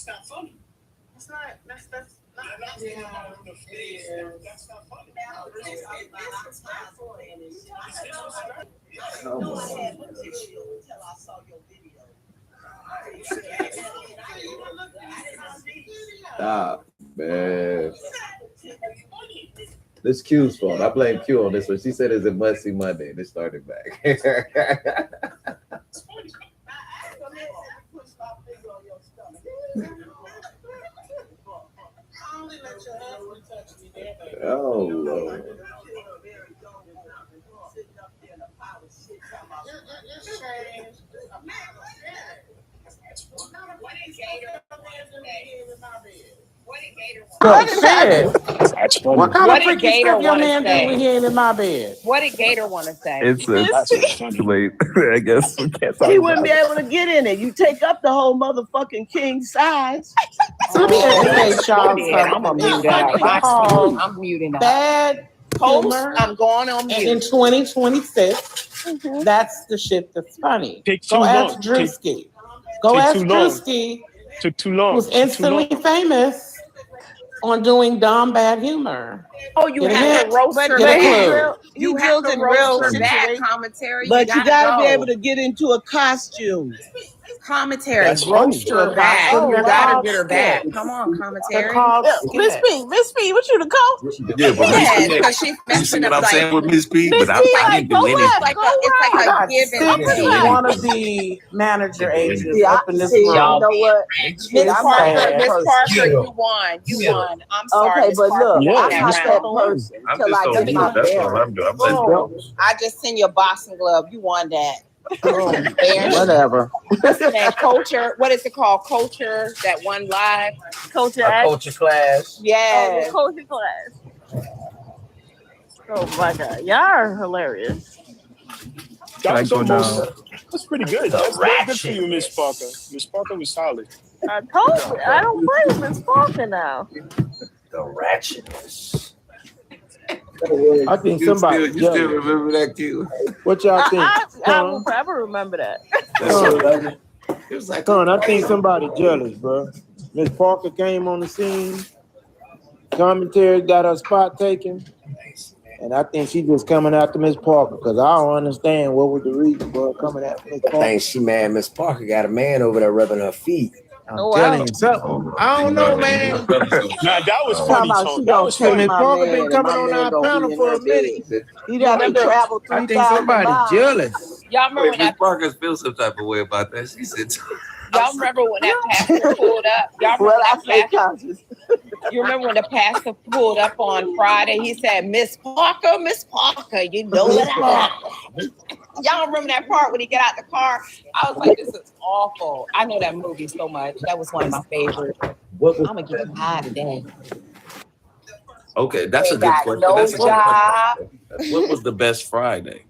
not funny. That's not. That's not. That's not funny. No, I had material until I saw your video. Stop, man. This Q's fault. I blame Q on this one. She said it's a must-see Monday. This started back. Oh, Lord. What kind of freaky stuff your man do say? when he ain't in my bed? What did Gator want to say? It's too late. I guess we can't talk He about wouldn't be it. able to get in it. You take up the whole motherfucking king size. Let me educate y'all I'm gonna something. mute It's out. something called I'm muting out. bad humor. I'm going on And in mute. 2026, that's the shit that's funny. Go ask Drewski. Go ask Drewski, Took too long. who's instantly famous on doing dumb bad humor. Oh, you Get a have hint? to roast her Get a back. clue. You have to roast her back commentary. But you gotta be go. able to get into a costume. Commentary. That's Roast funny. her back. Oh, You wow. gotta get her back. Skits. Come on, They're commentary. called Miss skits. P, what you the coach? Yeah, but Yeah, Miss P, because she's you see messing what up I'm like saying with Miss P? Miss But P, I like, didn't go do anything. left, like go it's I like a got give and six take. wannabe manager agents up in this See, room. you know what? Miss I'm not Parker, that Miss person. Parker, you won. You won. I'm sorry, Okay, Miss but Parker. look, won I'm that not that round. person I'm till just I on get mute. my That's all bearings. I'm doing. I'm letting Boom. I just send you a boxing glove. You won that. Whatever. And culture, what is it called? Culture, that one live. Culture A X. culture class. Yes. Oh, the culture class. Oh my god, y'all are hilarious. That was go almost. down? That's pretty good. That's good for you, Miss Parker. Miss Parker was solid. I told you I don't play Miss Parker now. The ratchetness. I think You somebody still jealous. remember that, Q? What y'all think? I will forever remember that. It was like, Son, I think somebody jealous, bro. Miss Parker came on the scene. Commentary got her spot taken. And I think she just coming after Miss Parker because I don't understand what was the reason for her coming after Miss I Parker. think she mad Miss Parker got a man over there rubbing her feet. I'm telling you something. I don't know, man. Now that was Talking funny, about Tone. she That gonna was take funny. Miss my Parker man been and coming my on man our gonna panel be in for her a minute. bed. He'd have to travel I 3,000 think somebody miles. jealous. Y'all remember Miss that? Parker feels some type of way about that. She said, Y'all remember when that pastor pulled up? Y'all remember Well, I that say pastor? conscious. You remember when the pastor pulled up on Friday? He said, Miss Parker, you know what I like. Y'all remember that part when he got out the car? I was like, this is awful. I know that movie so much. That was one of my favorites. What was I'm gonna get you high today. okay, that's a They good got question. no That's a good job. question. What was the best Friday?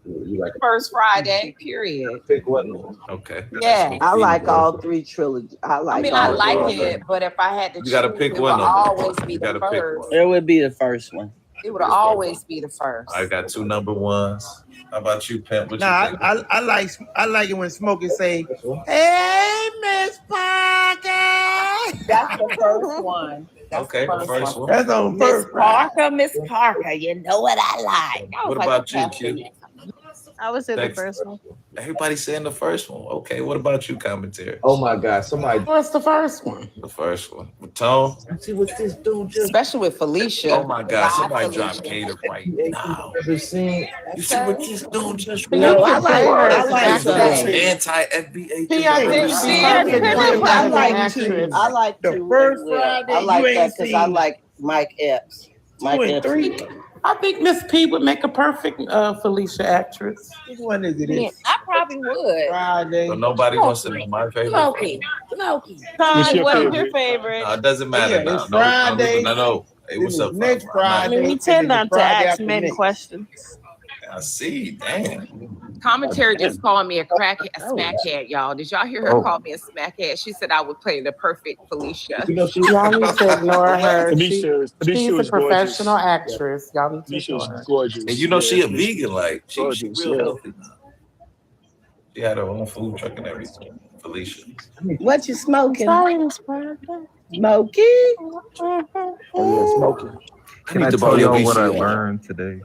you like? First Friday, period. Pick one. Okay. Yeah. I like all three trilogies. I like I all like three. it, but if I had to You choose, gotta pick it one would of them. always be You the gotta pick first. one. It would be the first one. It would always be the first. I got two number ones. How about you, Pimp? What Nah, you think? I like it when Smokey say, "Hey, Miss Parker." That's the first one. That's Okay, the first one. That's on Miss first. Right? Miss Parker, you know what I like. I was What like, about you, okay. Q? I would say Thanks. the first one. Everybody saying the first one. Okay, what about you, commentary? Oh my God! Somebody. What's the first one? The first one. Tone? See what this dude just. Especially with Felicia. Oh my God! Live Somebody Felicia. drop Gator right now. Ever seen? You see what this dude just No, I like It's the anti-FBA. P, I think She she had perfect been for in that as an like actress. I like The two first as well. Friday, I like you that ain't because I seen like Mike Epps. Mike 2 and Epps. 3. I think Miss P would make a perfect Felicia actress. Which one is it? Yeah, I probably would. Friday. So nobody wants to know my favorite. Smokey. What is your favorite? No, it doesn't matter Yeah, now. it's Friday. No. Hey, what's up, Next Papa? I'm I Friday. mean, we and tend then the not to Friday ask after men next. questions. I see. Damn. Commentary just called me a smackhead, y'all. Did y'all hear her call me a smackhead? She said I would play the perfect Felicia. You know she. Y'all need to ignore her. Felicia She's a was professional gorgeous. actress. Y'all need to Felicia ignore was her. gorgeous. And you know she a Felicia vegan, like she gorgeous, real yeah. healthy. She had her own food truck and everything. Felicia. What you smoking? Sorry, Miss Parker. Smokey? Oh yeah, smoking. Can I to tell borrow your y'all what I VCR. learned today?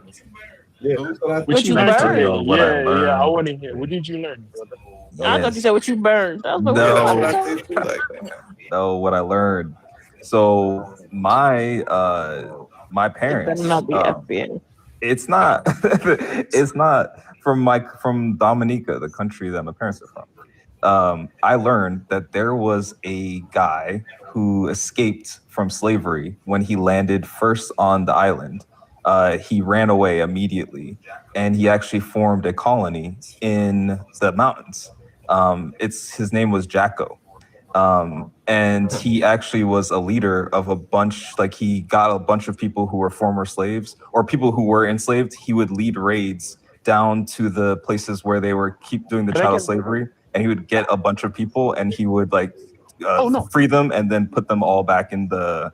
Yeah, that's what I What you you Can I tell burned? learned? y'all what I Yeah, I learned? want to hear. What did you learn, brother? I thought you Yes. said what you burned. That's what Yeah, that's what No. I did too. Like, man. No, what I learned. So my it better parents, not be FBI. it's not it's not from Dominica, the country that my parents are from. I learned that there was a guy who escaped from slavery when he landed first on the island. He ran away immediately, and he actually formed a colony in the mountains. His name was Jacko. And he actually was a leader of a bunch, like he got a bunch of people who were former slaves or people who were enslaved. He would lead raids down to the places where they were keep doing the chattel slavery, and he would get a bunch of people and he would like free them and then put them all back in the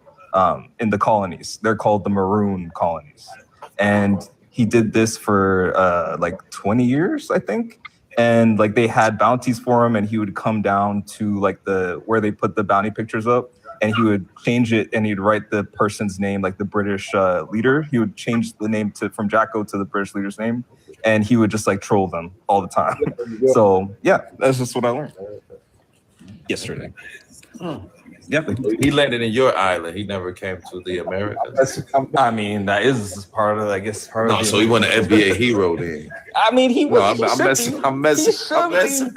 colonies. They're called the moRON colonies. And he did this for like 20 years, I think. And like they had bounties for him, and he would come down to like where they put the bounty pictures up, and he would change it, and he'd write the person's name, like the British leader. He would change the name from Jacko to the British leader's name, and he would just like troll them all the time. So yeah, that's just what I learned yesterday. Yep. He landed in your island. He never came to the Americas. I mean, that is part of, I guess, part of. No, so he wasn't an FBA hero then. I mean, he was. No, I'm messing. I'm messing.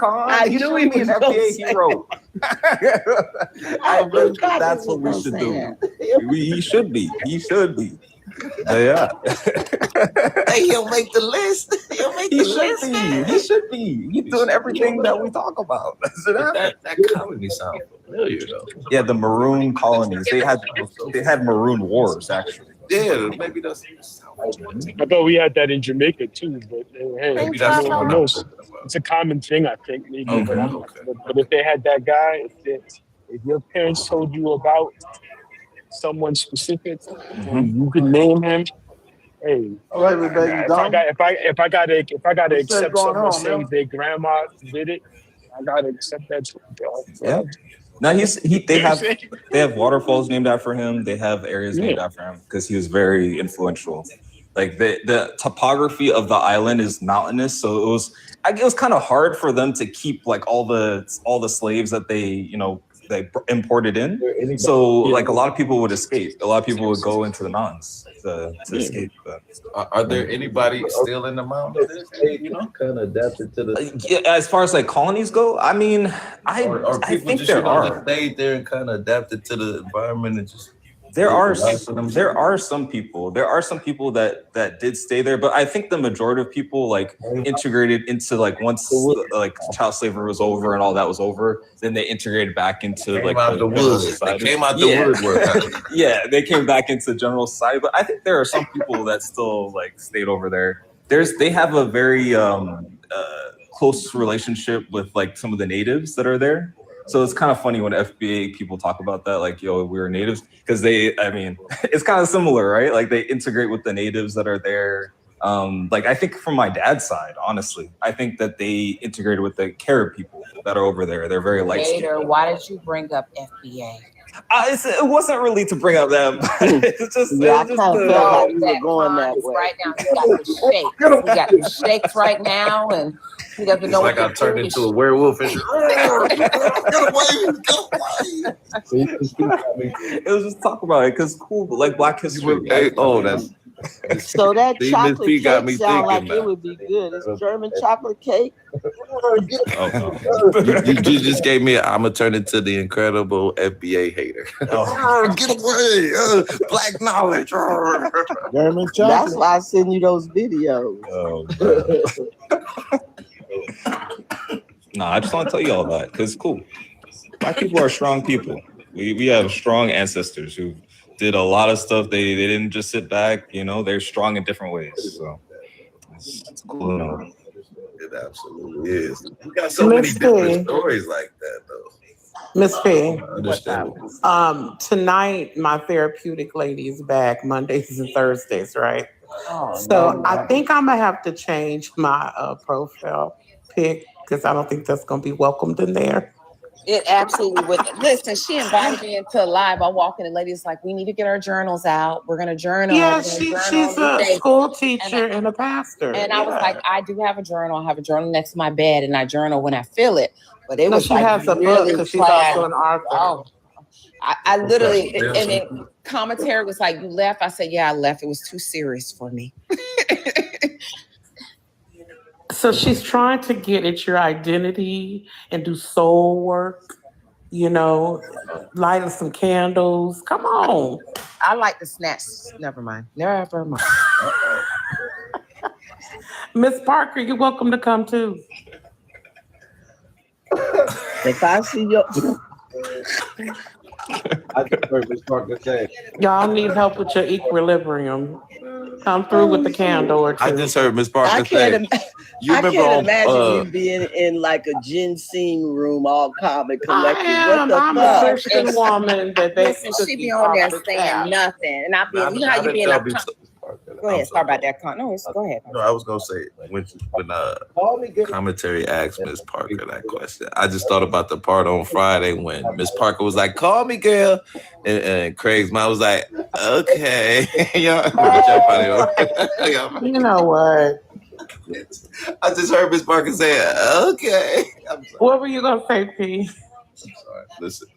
I knew he was an gonna FBA say hero. I think that's what we should do. He should be. He should be. Yeah. Hey, he'll make the list. He'll make He the should list. be. He should be. He's doing everything that we talk about. That comedy sounds familiar though. Yeah, the moRON colonies. They had moRON wars actually. Yeah, maybe that's. I thought we had that in Jamaica too, but hey, Maybe that's who what I'm knows? It's a common thing, I think. Maybe, but if they had that guy, if your parents told you about someone specific, and you could name him. Hey, All right, Rebecca, if I gotta accept going someone on, saying man? their grandma did it, I gotta accept that too. Yeah. Now they have waterfalls named after him. They have areas named after him because he was very influential. Like the topography of the island is mountainous, so it was kind of hard for them to keep like all the slaves that they imported in. So like a lot of people would escape. A lot of people would go into the mountains to escape. Are there anybody still in the mountains? Kind of adapted to the. As far as like colonies go, I mean, I think just, there are. Stayed there and kind of adapted to the environment and just. There are some people that did stay there, but I think the majority of people like integrated into like once like child slavery was over and all that was over, then they integrated back into They like came out the woodwork. Yeah, they came back into general society, but I think there are some people that still like stayed over there. They have a very close relationship with like some of the natives that are there. So it's kind of funny when FBA people talk about that, like, yo, we're natives, because it's kind of similar, right? Like they integrate with the natives that are there. Like I think from my dad's side, honestly, I think that they integrated with the Carib people that are over there. They're very light skinned. Later, why did you bring up FBA? It wasn't really to bring up them. It's just, I kind of felt like we were going that way. Right now, he got the shakes. He got the shakes right now, and he doesn't know what to do. It's like I turned into a werewolf and it was just talk about it because cool, like Black History. That's. So that chocolate cake got me sound like thinking, it would be good. It's German chocolate cake. You just gave me. I'm gonna turn into the incredible FBA hater. Get away, black knowledge. German chocolate. That's why I send you those videos. No, I just want to tell you all that because it's cool. Black people are strong people. We have strong ancestors who did a lot of stuff. They didn't just sit back. They're strong in different ways. So it's cool. It absolutely is. We got so many different stories like that, though. Miss P. Understandable. Tonight my therapeutic lady is back Mondays and Thursdays, right? So I think I'm gonna have to change my profile pic because I don't think that's gonna be welcomed in there. It absolutely would. Listen, she invited me into a live. I walk in, the lady's like, "We need to get our journals out. We're gonna journal." Yeah, she's a school teacher and a pastor. And I was like, I do have a journal. I have a journal next to my bed, and I journal when I feel it. But it was she like has a book really because she's also an author. Oh, I literally, and then commentary was like, "You left." I said, "Yeah, I left. It was too serious for me." So she's trying to get at your identity and do soul work, lighting some candles. Come on. I like the snacks. Never mind. Never mind. Miss Parker, you're welcome to come too. If I see your I just heard Miss Parker say, Y'all need help with your equilibrium. Come through with the candle or two. I just heard Miss Parker I can't say. I can't imagine you being in like a ginseng room, all calm and collected. What the I'm fuck? a Christian woman that She be on there saying nothing, and I be, you know how you be in a. Go ahead, start about that. No, go ahead. No, I was gonna say when commentary asked Miss Parker that question, I just thought about the part on Friday when Miss Parker was like, "Call me, girl," and Craig's mom was like, "Okay." You know what? I just heard Miss Parker say, "Okay." What were you gonna say, P? I'm sorry. Listen.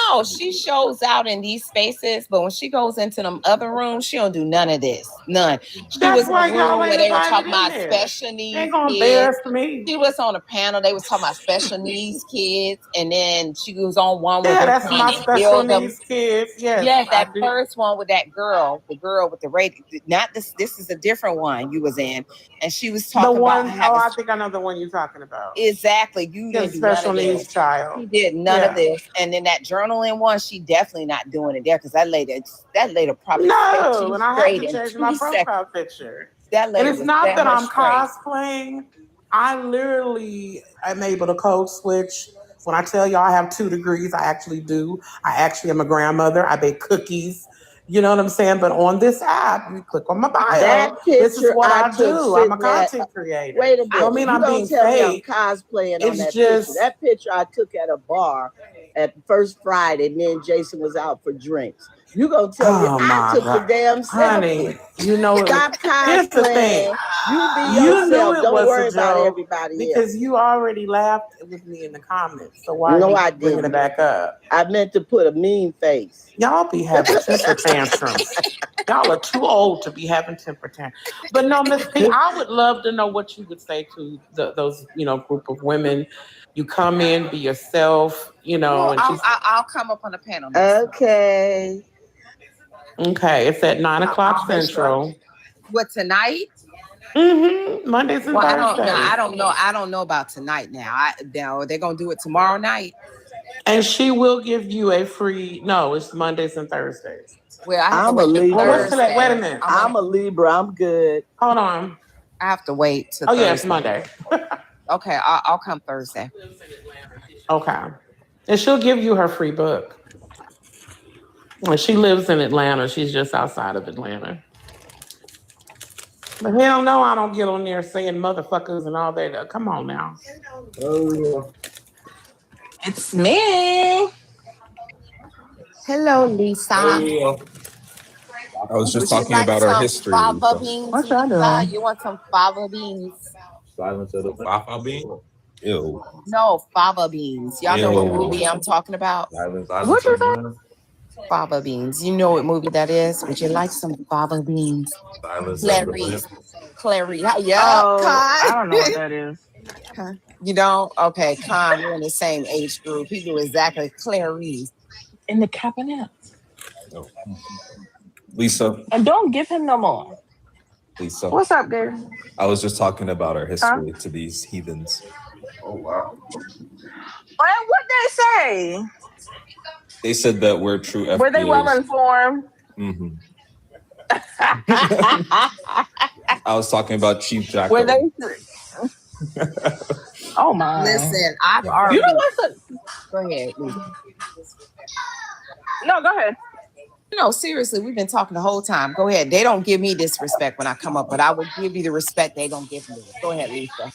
No, she shows out in these spaces, but when she goes into them other rooms, she don't do none of this. None. She was in a room where they were talking about special needs kids. She was on a panel. They was talking about special needs kids, and then she was on one with that's my special needs kids. Yes, that first one with that girl, the girl with the radio. Not this. This is a different one you was in, and she was talking the one. about. I think I know the one you're talking about. Exactly. You didn't do special none of needs this. child. She did none of this, and then that journaling one, she definitely not doing it there because that lady probably no, and I had to change my profile picture. That lady, and it's not that I'm cosplaying. I literally am able to code switch. When I tell y'all I have 2 degrees, I actually do. I actually am a grandmother. I bake cookies. You know what I'm saying? But on this app, you click on my bio. That This is what I took do. I'm a sitting at- content creator. Wait a minute. I don't mean you I'm don't being tell fake. me I'm cosplaying on It's that just- picture. That picture I took at a bar at First Friday. Me and Jason was out for drinks. You gonna tell me I took the damn selfie? Honey, you know Stop here's the thing. cosplaying. You be You yourself. knew it Don't was worry a about joke everybody because else. you already laughed with me in the comments. So why No, are I you bringing didn't. it back up? I meant to put a mean face. Y'all be having temper tantrums. Y'all are too old to be having temper tantrums. But no, Miss P, I would love to know what you would say to those group of women. You come in, be yourself, Well, and I'll come up on the panel. Okay. Okay, it's at 9:00 Central. What, tonight? Mondays and Well, Thursdays. I don't know about tonight now. Now they're gonna do it tomorrow night. And she will give you a free. No, it's Mondays and Thursdays. Well, I have I'm to a wait till Libra. Well, what's today? Wait a minute. I'm a Libra. I'm good. Hold on. I have to wait till. Oh Thursday. yeah, it's Monday. Okay, I'll come Thursday. Okay, and she'll give you her free book. And she lives in Atlanta. She's just outside of Atlanta. But hell no, I don't get on there saying motherfuckers and all that. Come on now. "Oh, It's me. Hello, Lisa. I was just Would you talking like about our some history. fava beans, What y'all Lisa? doing? You want some fava beans? silence of the Fafa bean? Ew. No, fava beans. Y'all know what Ew. movie I'm talking about? silence. What you say? Fava beans. You know what movie that is? Would you like some fava beans? Silence. Clarice. Yeah, Oh, I Con. don't know what that is. You don't? Okay, Con, we're in the same age group. He knew exactly Clarice. In the cabinet. Oh. Lisa, And don't give him no more. Lisa. What's up, girl? I was just talking about our history to these heathens. Oh wow. Well, what they say? They said that we're true FBAs. Were they well informed? Mm-hmm. I was talking about Chief Jacko. Were they? Oh my! Listen, I've already. You know what's Go ahead, Lisa. No, go ahead. No, seriously, we've been talking the whole time. Go ahead. They don't give me disrespect when I come up, but I will give you the respect they don't give me. Go ahead, Lisa.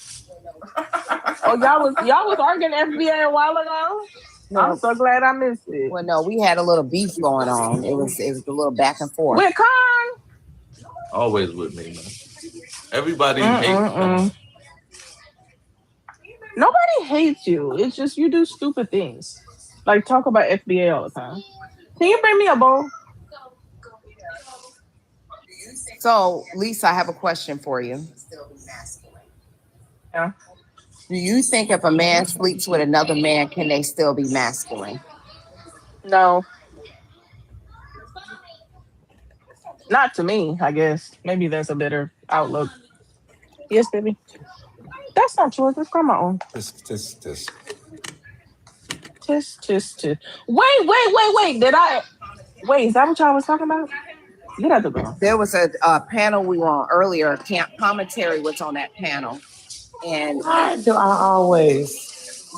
Oh, y'all was arguing FBA a while ago. No, I'm so glad I missed it. Well, no, we had a little beef going on. It was a little back and forth. With Con. Always with me, man. Everybody hates. Nobody hates you. It's just you do stupid things. Like talk about FBA all the time. Can you bring me a bowl? So, Lisa, I have a question for you. Yeah. Do you think if a man sleeps with another man, can they still be masculine? No. Not to me, I guess. Maybe there's a better outlook. Yes, baby. That's not yours. It's grandma own. Tisk. Tisk. Wait. Did I? Wait, is that what y'all was talking about? Get out the door. There was a panel we were on earlier. Camp Commentary was on that panel. And why do I always?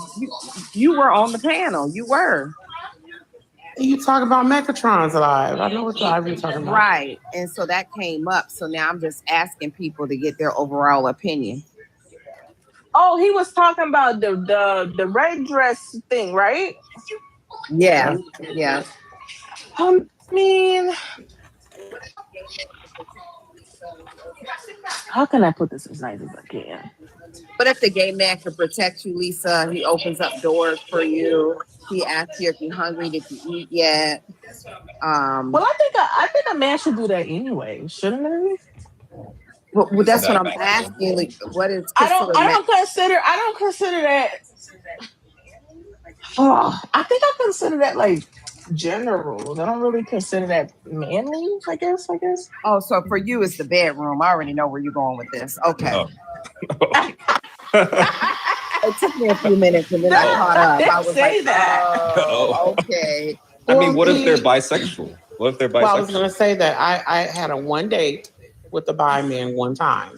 You were on the panel. You were. You talk about Megatron's live. I know what live you're talking about. Right. And so that came up. So now I'm just asking people to get their overall opinion. Oh, he was talking about the red dress thing, right? Yeah. I mean, how can I put this as nice as I can? But if the gay man can protect you, Lisa, he opens up doors for you. He asks you if you're hungry, did you eat yet? Well, I think a man should do that anyway, shouldn't he? Well, that's what I'm asking. Like, what is? I don't consider that. Oh, I think I consider that like gender roles. I don't really consider that manly. I guess. Oh, so for you, it's the bedroom. I already know where you're going with this. Okay. Oh. It took me a few minutes, and then I caught up. I was like, that. "Oh, okay." I mean, what if they're bisexual? Well, I was going to say that I had a one date with the bi man one time,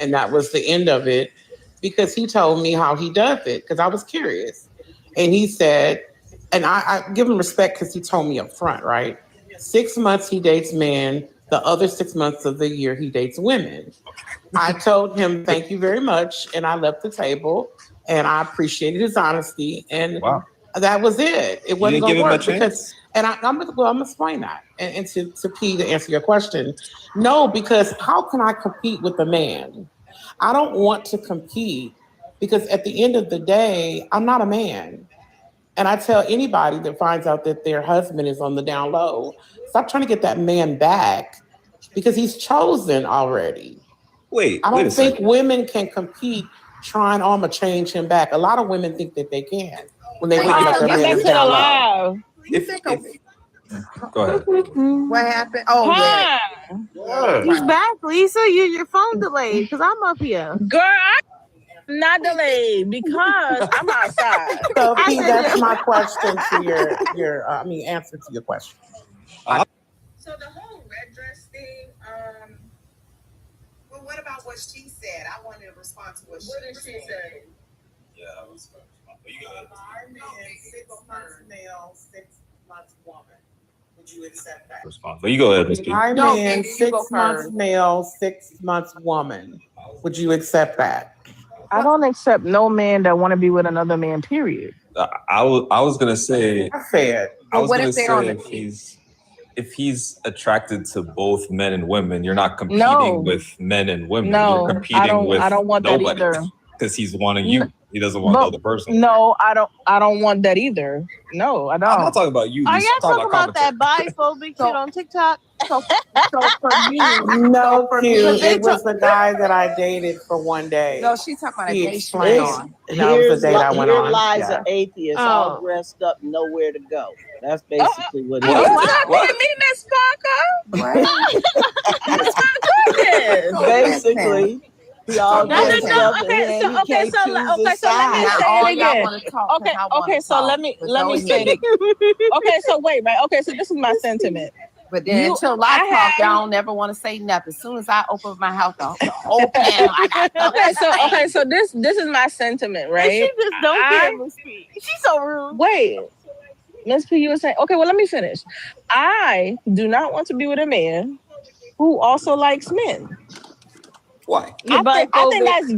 and that was the end of it because he told me how he does it because I was curious, and he said, and I give him respect because he told me up front, right? 6 months he dates men, the other 6 months of the year he dates women. I told him thank you very much, and I left the table, and I appreciated his honesty, and that was it. It wasn't going to work because. And I'm gonna explain that. And to P, to answer your question, no, because how can I compete with a man? I don't want to compete because at the end of the day, I'm not a man. And I tell anybody that finds out that their husband is on the down low, stop trying to get that man back because he's chosen already. I don't think women can compete trying, I'm gonna change him back. A lot of women think that they can when they think that their man is down low. Go ahead. What happened? Oh, yeah. He's back, Lisa. Your phone delayed because I'm up here. Girl, I'm not delayed because I'm outside. So, P, that's my question to your answer to your question. So the whole red dress thing, well, what about what she said? I wanted to respond to what she said. Yeah, I was going to respond. Our man, 6 months male, 6 months woman. Would you accept that? Response. But you go ahead, Ms. P. Our man, 6 months male, 6 months woman. Would you accept that? I don't accept no man that want to be with another man, period. I was gonna say fair. I was gonna say if he's attracted to both men and women, you're not competing with men and women. No, you're competing with I don't want nobody that either. because he's wanting you. He doesn't want the other person. No, I don't want that either. No, I don't. I'm not talking about you. Are y'all talking about that biphobic shit on TikTok? So for me, no, it was the guy that I dated for one day. No, she's talking about a date she went went on. That was the date I went on. Here lies Yeah. an atheist all dressed up, nowhere to go. That's basically what it Oh, is. what? Me, Miss Parker? Basically, he all dressed up and Okay, he can't choose his so let me side. say it again. Okay, so let me say it. Okay, so wait, right? Okay, so this is my sentiment. But then until I talk, y'all don't never want to say nothing. As soon as I open my mouth, the whole panel, I got okay, so this is my sentiment, right? She just don't get him to speak. She's so rude. Wait, Ms. P, you were saying, okay, well, let me finish. I do not want to be with a man who also likes men. Why? I think that's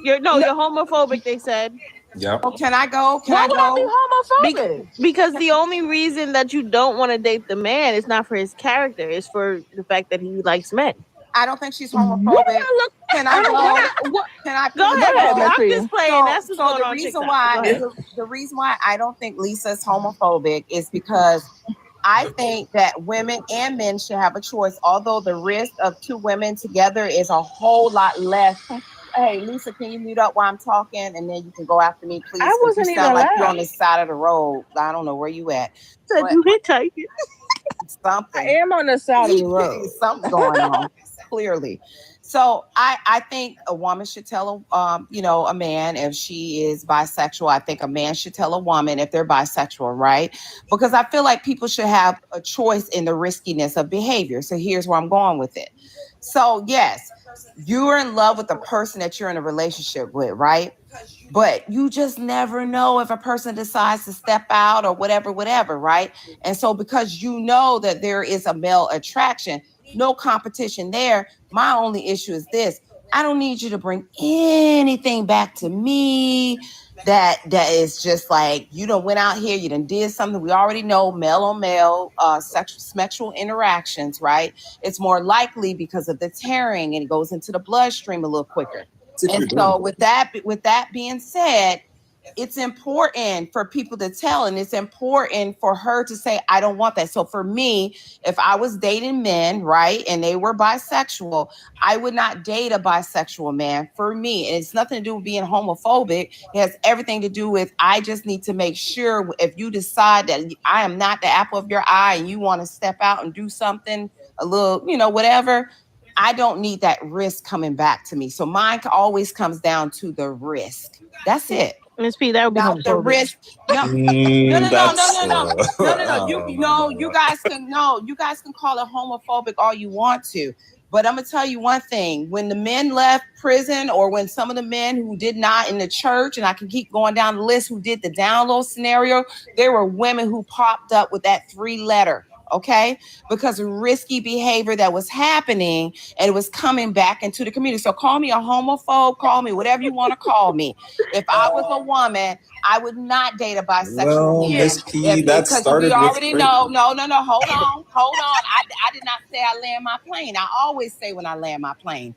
You're homophobic, they said. Yep. Oh, can I go? Why would I be homophobic? Because the only reason that you don't want to date the man is not for his character, it's for the fact that he likes men. I don't think she's homophobic. Can I go? Can I go ahead? I'm just playing. That's what's going the on reason TikTok. why the reason why I don't think Lisa's homophobic is because I think that women and men should have a choice. Although the risk of two women together is a whole lot less. Hey, Lisa, can you mute up while I'm talking, and then you can go after me, please? I wasn't you even sound like allowed. you're on the side of the road. I don't know where you at. Said you hitchhiking. Something. I am on the side of the road. Something going on, clearly. So I think a woman should tell a man if she is bisexual. I think a man should tell a woman if they're bisexual, right? Because I feel like people should have a choice in the riskiness of behavior. So here's where I'm going with it. So yes, you're in love with the person that you're in a relationship with, right? But you just never know if a person decides to step out or whatever, right? And so because you know that there is a male attraction, no competition there. My only issue is this. I don't need you to bring anything back to me that is just like, you done went out here, you done did something. We already know male on male sexual interactions, right? It's more likely because of the tearing and it goes into the bloodstream a little quicker. And so with that being said, it's important for people to tell, and it's important for her to say, I don't want that. So for me, if I was dating men, right, and they were bisexual, I would not date a bisexual man. For me, and it's nothing to do with being homophobic. It has everything to do with, I just need to make sure if you decide that I am not the apple of your eye and you want to step out and do something a little, whatever, I don't need that risk coming back to me. So mine always comes down to the risk. That's it. Ms. P, that would be Not the risk. No. No. You guys can call it homophobic all you want to. But I'm gonna tell you one thing: when the men left prison, or when some of the men who did not in the church, and I can keep going down the list, who did the download scenario, there were women who popped up with that 3-letter. Okay, because of risky behavior that was happening and it was coming back into the community. So call me a homophobe, call me whatever you want to call me. If I was a woman, I would not date a bisexual man. Miss P, that started we already with know. No. Hold on. I did not say I land my plane. I always say when I land my plane.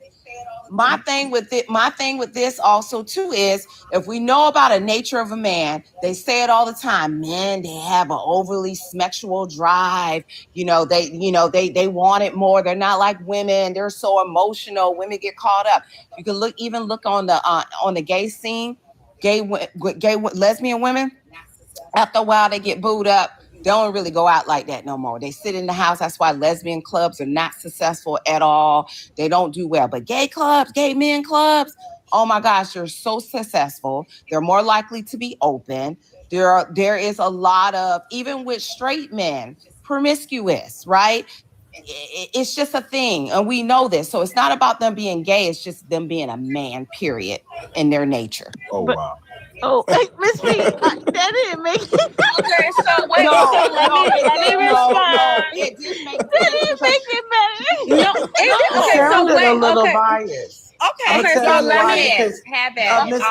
My thing with this also too is, if we know about a nature of a man, they say it all the time. Men, they have an overly sexual drive. They want it more. They're not like women. They're so emotional. Women get caught up. You can look on the gay scene, gay lesbian women. After a while, they get booed up. They don't really go out like that no more. They sit in the house. That's why lesbian clubs are not successful at all. They don't do well. But gay men clubs, oh my gosh, they're so successful. They're more likely to be open. There is a lot of, even with straight men, promiscuous, right? It's just a thing. And we know this. So it's not about them being gay. It's just them being a man, period, in their nature. Oh, wow. Oh, Miss P, that didn't make it. Okay, so wait. Let me respond. It didn't make it better. No, it sounded a little biased. Okay, so let me have it.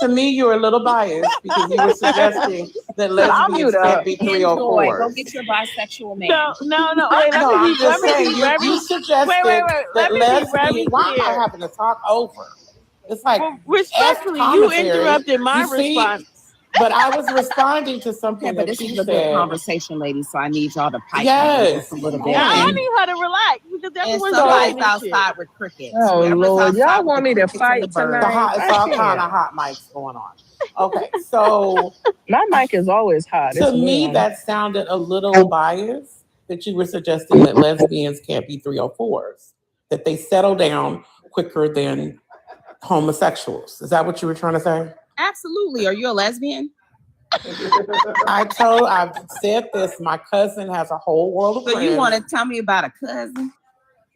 To me, you're a little biased because you were suggesting that lesbians can't be 304. Go get your bisexual man. No. I'm just saying, you suggested that lesbians. Why am I having to talk over? It's like, respectfully, you interrupted my response. But I was responding to something that this you is a said. good conversation, ladies. So I need y'all to pipe yes. a little bit. I need her to relax because everyone's somebody's outside with crickets. Oh Lord, y'all want me to fight tonight? It's all kind of hot mics going on. Okay, so my mic is always hot. To me, that sounded a little biased. That you were suggesting that lesbians can't be 304s, that they settle down quicker than homosexuals. Is that what you were trying to say? Absolutely. Are you a lesbian? I've said this. My cousin has a whole world of friends. So you want to tell me about a cousin?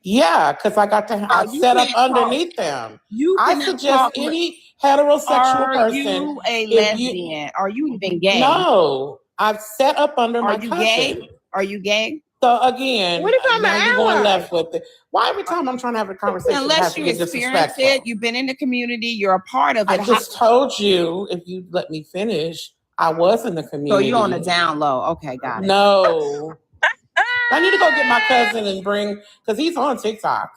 Yeah, because I got to set up underneath them. I suggest any heterosexual person. Are you a lesbian? Are you even gay? No, I've set up under my cousin. Gay? Are you gay? So again, What if I'm now an you're going ally? left with it. Why every time I'm trying to have a conversation, it has Unless to you get experience disrespectful? it, you've been in the community, you're a part of it. I just told you, if you let me finish, I was in the So community. you're on the down low. Okay, got it. No. I need to go get my cousin and bring, because he's on TikTok.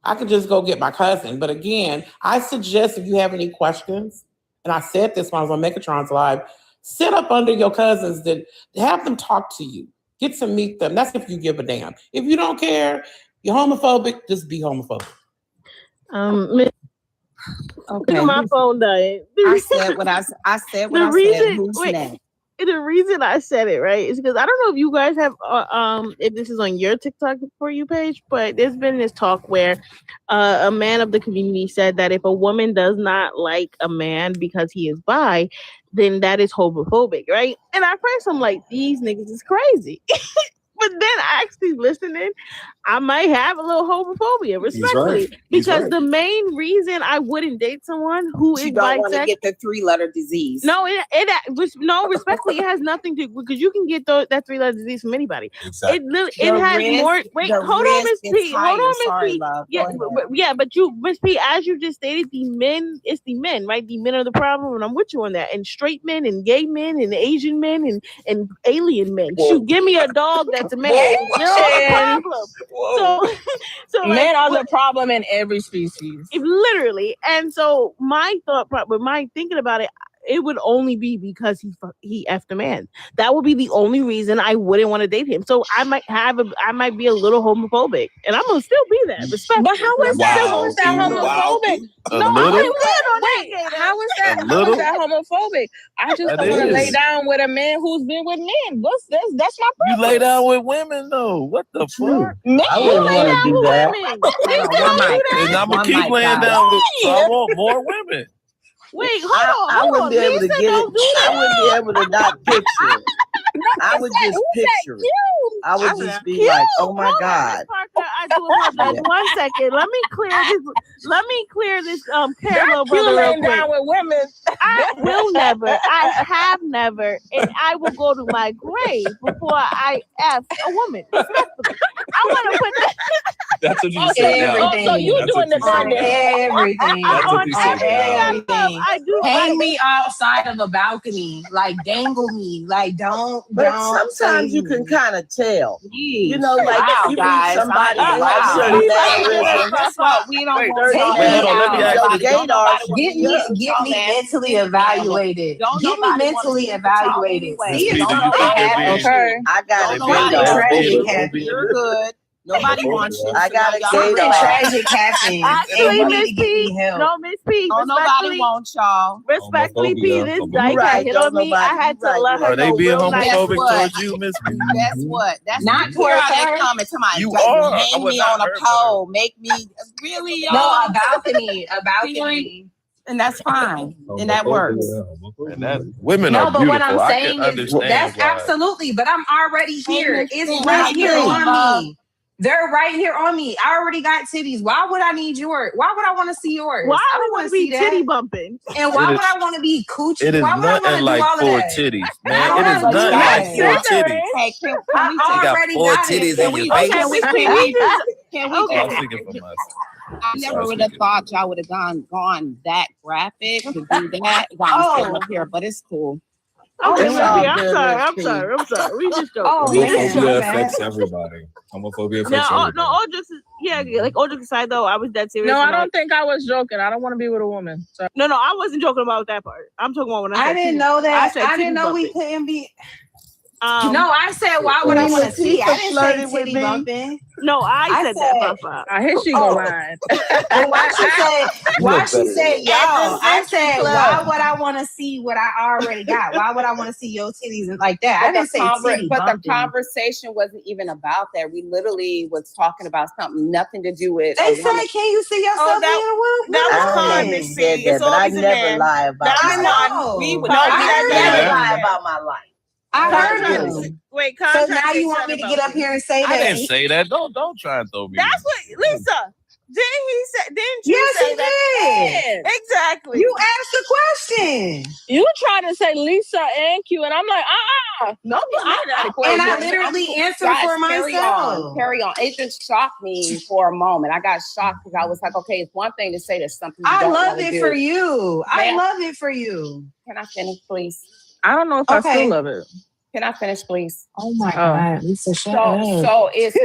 I could just go get my cousin. But again, I suggest if you have any questions, and I said this when I was on Megatron's Live, sit up under your cousins, that have them talk to you. Get to meet them. That's if you give a damn. If you don't care, you're homophobic, just be homophobic. Okay. My phone died. I said what I said. Who's next? The reason I said it, right, is because I don't know if you guys have if this is on your TikTok For You page, but there's been this talk where a man of the community said that if a woman does not like a man because he is bi, then that is homophobic, right? And at first I'm like, these niggas is crazy. But then actually listening, I might have a little homophobia, respectfully, because the main reason I wouldn't date someone who You is don't want to bisexual. get the 3-letter disease. No, respectfully, it has nothing to, because you can get that 3-letter disease from anybody. Exactly. It has more. Wait, hold on, Miss P. Hold on, Miss P. Love. Yeah, but you, Miss P, as you just stated, it's the men, right? The men are the problem, and I'm with you on that. And straight men, and gay men, and Asian men, and alien men. Shoot, give me a dog that's a man. They're all the problem. So men are the problem in every species. Literally. And so my thinking about it, it would only be because he effed a man. That would be the only reason I wouldn't want to date him. So I might be a little homophobic, and I'm gonna still be that. But how is that homophobic? No, wait, how is that homophobic? I just don't want to lay down with a man who's been with men. That's my preference. You lay down with women though. What the fuck? I wouldn't want to do that. And I'm gonna keep laying down with. So I want more women. Wait, hold on. I wouldn't be able to get it. I wouldn't be able to not picture it. I would just picture it. I would just be like, oh my God. Parker, I do apologize. 1 second. Let me clear this parallel brother real quick. Down with women. I will never. I have never, and I will go to my grave before I F a woman. Respectfully. I want to put that. That's what you said. Everything. So you doing the on everything. That's what you said. Everything. I do. Hang me outside of a balcony, like dangle me, like don't. But sometimes you can kind of tell. You know, like wow, you guys, meet somebody wow. That's what we don't Get me mentally evaluated. Get me mentally evaluated. See if something happens. I got it. You're good. Nobody wants you. I got something tragic happened. Actually, Miss P. No, Miss P. Nobody wants y'all. Respectfully, P. This dyke had hit on me. I had to let her know. Are they being homophobic towards you, Miss P? Guess what? That's not towards her. Coming to my. You are. Hang me on a pole. Make me really. Y'all. No, a balcony. And that's fine. And that works. And that women are beautiful. But what I'm saying is that's absolutely. But I'm already here. It's right here on me. They're right here on me. I already got titties. Why would I need yours? Why would I want to see yours? Why I don't would we see that. titty bumping? And why would I want to be coochie? It is nothing like 4 titties, man. It is nothing like 4 titties. Hey, can we got 4 titties in your face. Can we I'm speaking for myself. I never would have thought y'all would have gone that graphic to do that. Up here, but it's cool. I'm sorry. We just joking. Homophobia affects everybody. Homophobia affects everybody. No, all jokes aside though, I was dead serious. No, I don't think I was joking. I don't want to be with a woman. So. No, I wasn't joking about that part. I'm talking about when I didn't know that. I didn't know we couldn't be. No, I said, why would I want to see? I didn't say titty bumping. No, I said that, Papa. I hear she go ride. And why she said y'all? I said, why would I want to see what I already got? Why would I want to see your titties and like that? I didn't say titty But bumping. the conversation wasn't even about that. We literally was talking about something nothing to do with. They said, can you see yourself being a woman? That was fun, Miss P. But I never lie about my life. We would I never lie about my life. I heard you. Wait, so now you want me to get up here and say that? I didn't say that. Don't try and throw me. That's what Lisa. Didn't you yes, say he that? did. Exactly. You asked the question. You trying to say Lisa and Q, and I'm like, No, and I literally answered for myself. Carry on. It just shocked me for a moment. I got shocked because I was like, okay, it's one thing to say that something you don't love it do. for you. I love it for you. Can I finish, please? I don't know if I still love it. Can I finish, please? Oh my God, Lisa, shut up. So it's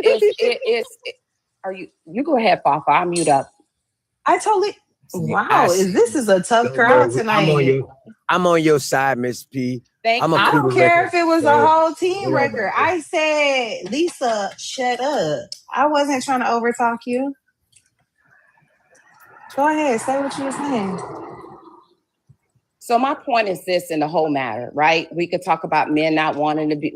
are you go ahead, Fafa. I'll mute up. I totally. Wow, this is a tough crowd tonight. I'm on your side, Miss P. I don't care if it was a whole team record. I said, Lisa, shut up. I wasn't trying to overtalk you. Go ahead, say what you were saying. So my point is this in the whole matter, right? We could talk about women not wanting to be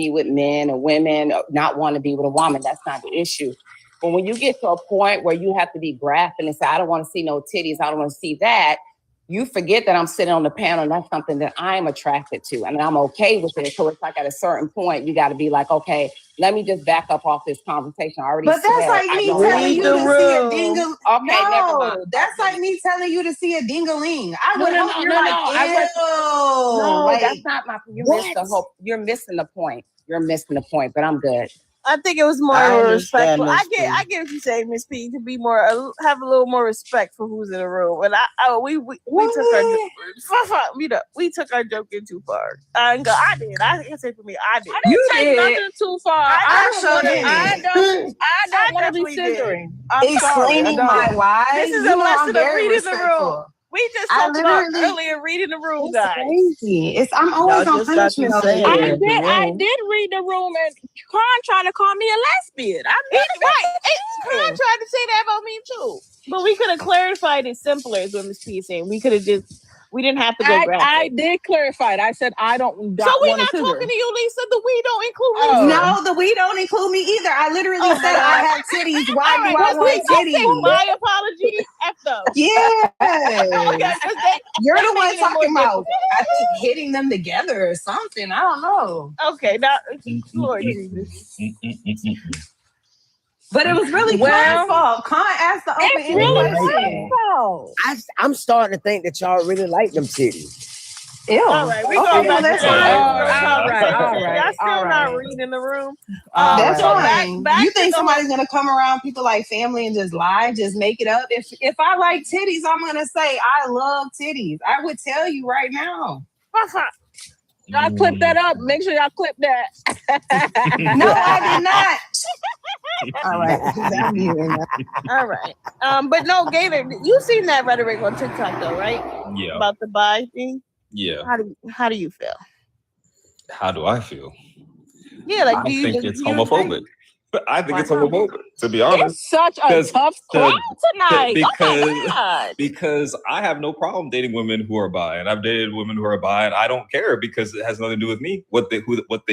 with men, or women not wanting to be with a woman. That's not the issue. But when you get to a point where you have to be graphic and say, I don't want to see no titties, I don't want to see that, you forget that I'm sitting on the panel and that's something that I'm attracted to and I'm okay with it. So it's like at a certain point, you got to be like, okay, let me just back up off this conversation. I already But that's like me telling you to see a dingle. Okay, never mind. That's like me telling you to see a dingaling. I would hope you're like, that's not my. You're missing the point. You're missing the point. But I'm good. I think it was more respectful. I get what you're saying, Miss P, to be more have a little more respect for who's in the room. And we took our joke in too far. I can say for me, I did. I didn't take nothing too far. I don't want to be censoring. Explaining my why. This is a lesson of reading the room. We just talked about earlier reading the room, guys. Crazy. I'm always on punishment. I did read the room, and Kron tried to call me a lesbian. I mean, right. Kron tried to say that about me too. But we could have clarified it simpler, is what Ms. P is saying. We didn't have to go graphic. I did clarify it. I said I don't. So we're not talking to you, Lisa. The we don't include me. No, the we don't include me either. I literally said I have titties. Why do I want titties? My apology. F them. Yeah. You're the one talking about, I think, hitting them together or something. I don't know. Okay, now, Lord Jesus. But it was really Khan's fault. Khan asked the open-ended question. I'm starting to think that y'all really like them titties. Ew. All right, we going back to all right. Y'all still not reading the room. That's fine. You think somebody's gonna come around people like family and just lie, just make it up? If I like titties, I'm gonna say I love titties. I would tell you right now. Y'all clip that up. Make sure y'all clip that. No, I did not. All right. All right. But no, Gator, you've seen that rhetoric on TikTok though, right? Yeah. About the bi thing? Yeah. How do you feel? How do I feel? Yeah, like I think it's homophobic. I think it's homophobic, to be honest. It's such a tough crowd tonight. Because I have no problem dating women who are bi, and I've dated women who are bi, and I don't care because it has nothing to do with me. What they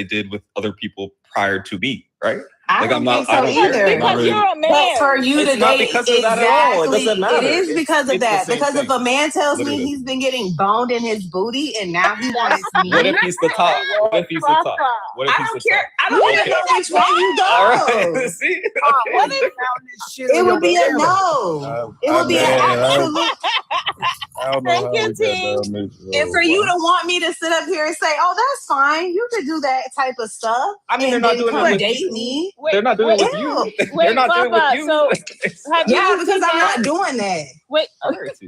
did with other people prior to me, right? I don't think so either. Because you're a man. But for you to date, because of that at all. It doesn't matter. It is because of that. Because if a man tells me he's been getting boned in his booty and now he wants me. What if he's the top? What if he's the top? What if he's the top? I don't even know which way you go. All right. See? What if it would be a no? It would be an absolute. Thank you, team. And for you to want me to sit up here and say, "Oh, that's fine. You could do that type of stuff." I mean, they're not doing it with date me. They're not doing it with you. They're not doing it with you. So, because I'm not doing that. Wait,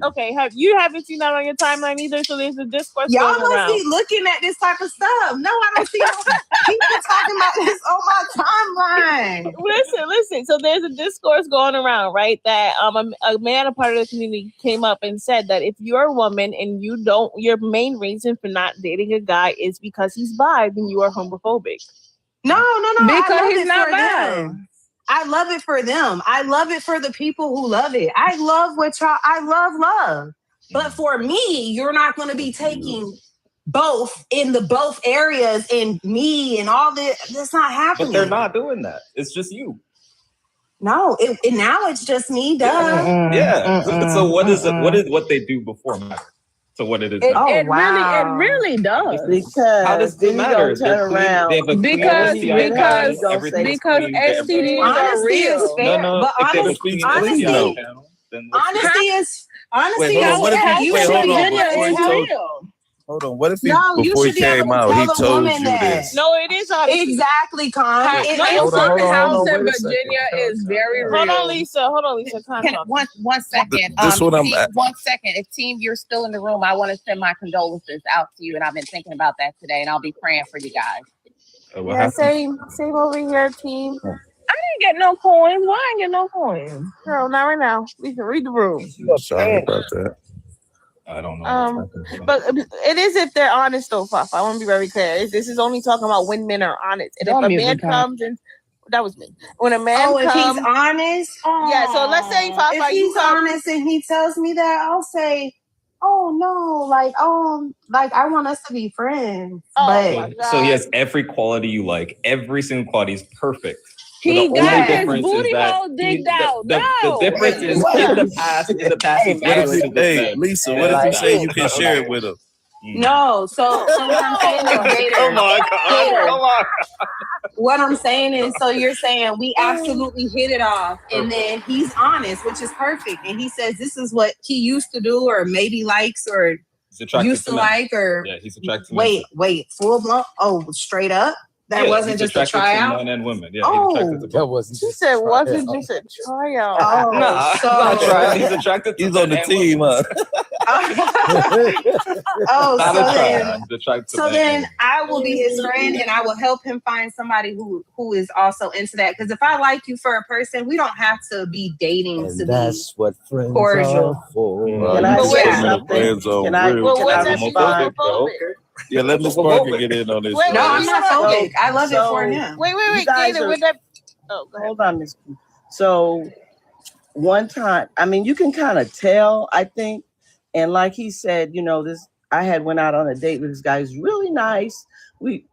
okay. Haven't seen that on your timeline either? So there's a discourse. Y'all must be looking at this type of stuff. No, I don't see people talking about this on my timeline. Listen. So there's a discourse going around, right? That a man, a part of the community, came up and said that if you're a woman and your main reason for not dating a guy is because he's bi, then you are homophobic. No. Because he's not bi. I love it for them. I love it for the people who love it. I love love. But for me, you're not going to be taking both areas in me and all this. That's not happening. But they're not doing that. It's just you. No, now it's just me. Duh. Yeah. So what is it? What they do before matter? So what it is? It really does. Because how does it matter? Turn around. Because STDs are real. No, but honesty is real. Hold on. What if he, No, you before he should be able came to out, tell he the told woman you that. this? No, it is honesty. Exactly, Con. No, It your is certain house hold on, in wait a second. Virginia is very real. Hold on, Lisa. Can, one second. This what I'm Team, 1 second. If Team, you're still in the room, I want to send my condolences out to you, and I've been thinking about that today, and I'll be praying for you guys. Yeah, same over here, team. I didn't get no coins. Why I ain't get no coins? Girl, not right now. We can read the room. Sorry about that. I don't know. But it is if they're honest though, Fafa. I want to be very clear. This is only talking about when men are honest. And if a man comes and that was me. When a man if comes, he's honest, yeah. So let's say Fafa, if you he's come, honest and he tells me that, I'll say, "Oh no, like I want us to be friends." So he has every quality you like. Every single quality is perfect. He But got his booty hole digged out. The difference is in the past he violated the Hey, Lisa, what if he say you can share it with him? No, so what I'm saying is, Gator. Come on. What I'm saying is, so you're saying we absolutely hit it off, and then he's honest, which is perfect, and he says this is what he used to do, or maybe likes, or used to like, or yeah, he's attracted to men. wait, full blown, straight up. That wasn't just a tryout. Men and women. Yeah, that wasn't. She said, wasn't just a tryout. He's attracted to He's on the team, huh? So then I will be his friend, and I will help him find somebody who is also into that. Because if I like you for a person, we don't have to be dating to That's what friends cordial. are for. Can I say something? Can I respond? Yeah, let Miss Parker get in on this. Wait, No, I'm not phobic. I love it for him. Wait, Gator, with that. Oh, go ahead. Hold on, Miss. So one time, I mean, you can kind of tell, I think, and like he said, I had went out on a date with this guy who's really nice.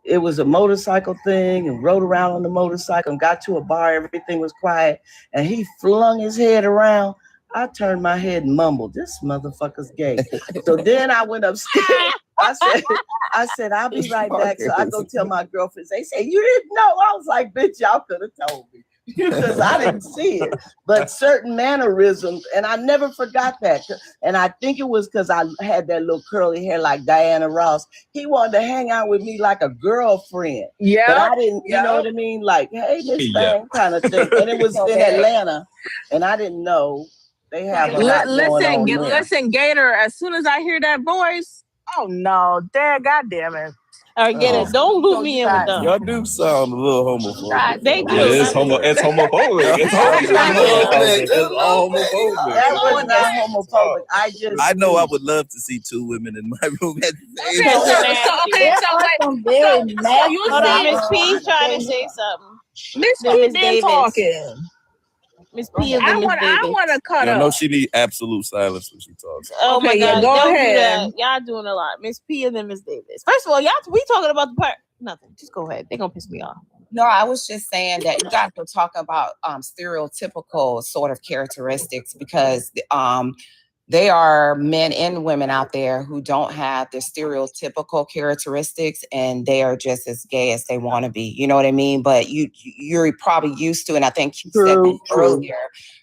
It was a motorcycle thing and rode around on the motorcycle and got to a bar. Everything was quiet, and he flung his head around. I turned my head and mumbled, "This motherfucker's gay." So then I went upstairs. I said, "I'll be right back." So I go tell my girlfriends. They say, "You didn't know?" I was like, "Bitch, y'all could have told me." Because I didn't see it. But certain mannerisms, and I never forgot that. And I think it was because I had that little curly hair like Diana Ross. He wanted to hang out with me like a girlfriend. Yeah. But I didn't, you know what I mean? Like, hey, Miss Thing kind of thing. And it was in Atlanta, and I didn't know. They have a lot going on there. Listen, Gator, as soon as I hear that voice, oh no, God damn it. All right, Gator, don't loop me in with them. Y'all do sound a little homophobic. They do. It's homophobic. It's homophobic. It's all homophobic. That was not homophobic. I know I would love to see two women in my room at the same Okay, time. so you Hold on, see Miss P trying to say something. Miss P been talking. Miss P and I Miss Davis. want to cut I up. know she need absolute silence when she talks. Oh my Okay, yeah, God! go Don't ahead. do that. Y'all doing a lot. Miss P and then Miss Davis. First of all, we talking about the part. Nothing. Just go ahead. They're gonna piss me off. No, I was just saying that you guys were talking about stereotypical sort of characteristics because they are men and women out there who don't have the stereotypical characteristics, and they are just as gay as they want to be. You know what I mean? But you're probably used to, and I think you said this earlier,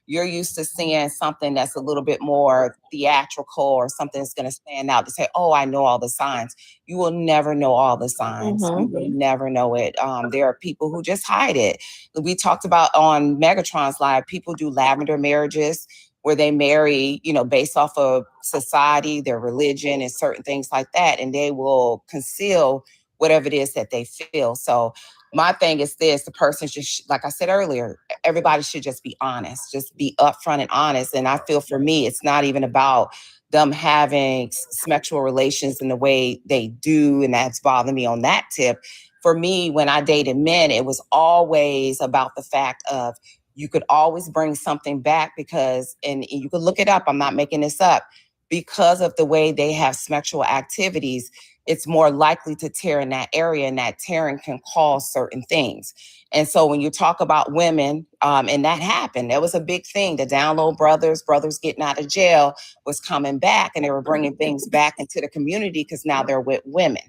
you're used to seeing something that's a little bit more theatrical or something that's going to stand out to say, "Oh, I know all the signs." You will never know all the signs. You will never know it. There are people who just hide it. We talked about on Megatron's Live, people do lavender marriages, where they marry, based off of society, their religion, and certain things like that. And they will conceal whatever it is that they feel. So my thing is this, the person just, like I said earlier, everybody should just be honest, just be upfront and honest. And I feel for me, it's not even about them having sexual relations in the way they do. And that's bothering me on that tip. For me, when I dated men, it was always about the fact of, you could always bring something back because, and you could look it up, I'm not making this up, because of the way they have sexual activities, it's more likely to tear in that area, and that tearing can cause certain things. And so when you talk about women, and that happened, that was a big thing. The Down Low brothers getting out of jail was coming back, and they were bringing things back into the community because now they're with women.